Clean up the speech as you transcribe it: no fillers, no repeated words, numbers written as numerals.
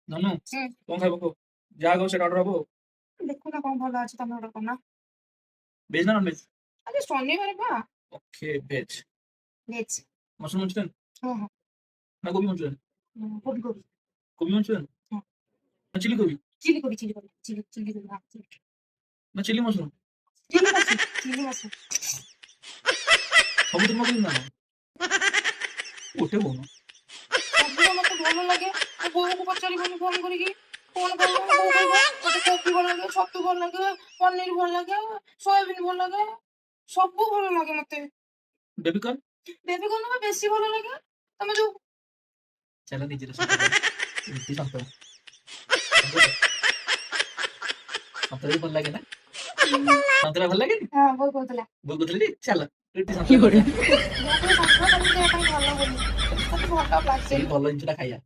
ଧନୁ ହୁଁ। କଣ ଖାଇବ କୁହ? ଯାହା କହିବ ସେଇଟା ଅର୍ଡର ହବ। ଦେଖୁନା କଣ ଭଲ ଅଛି ତମେ ଗୋଟେ କରୁନା। ଭେଜ ନା ନନଭେଜ? ଆଜି ଶନିବାର ବା। Okay veg. Veg. Mushroom Manchurian ହଁ ହଁ। ନା ଗୋବି ମଞ୍ଚୁରିଆନ? କୋବି କୋବି। କୋବି ମଞ୍ଚୁରିଆନ ହଁ। ନା ଚିଲି କୋବି ଚିଲି କୋବି ଚିଲି କୋବି ଚିଲି କୋବି ହଁ ଚିଲି ନା chilli mushroom? Mushroom chilli mushroom. ସବୁଥିରୁ ମଗେଇବି ନା କଣ? ଗୋଟେ କହୁନ। ସବୁର ମତେ ଭଲ ଲାଗେ। ମୋ ବୋଉକୁ ପଚାରିବନି ଫୋନ କରିକି। ଫୋନ କରିବ ବୋଉ କହିବ ମତେ କୋବି ଭଲ ଲାଗେ, ଛତୁ ଭଲ ଲାଗେ, ପନିର ଭଲ ଲାଗେ, ସୋୟାବିନ ଭଲ ଲାଗେ, ସବୁ ଭଲ ଲାଗେ ମତେ। Baby corn? ବେବି କର୍ନ ବା ବେଶୀ ଭଲ ଲାଗେ। ତମେ ଯୋଉ ଚାଲ ନିଜର ସତରେ ରୁଟି ସନ୍ତୁଳା ସନ୍ତୁଳା ବି ଭଲ ଲାଗେ ନା? ସନ୍ତୁଳା ଭଲ ଲାଗେନି? ହଁ ବୋଉ କହୁଥିଲା। ବୋଉ କହୁଥିଲେ ଯେ ଚାଲ ରୁଟି ସନ୍ତୁଳା କରିବା। ବୋଉ କୁହେ ସନ୍ତୁଳା ତମ ଦେହ ପାଇଁ ଭଲ ବୋଲି। ମତେ ଭଲ ଲାଗେ। ସେଇ ଭଲ ଜିନିଷଟା ଖାଇବା।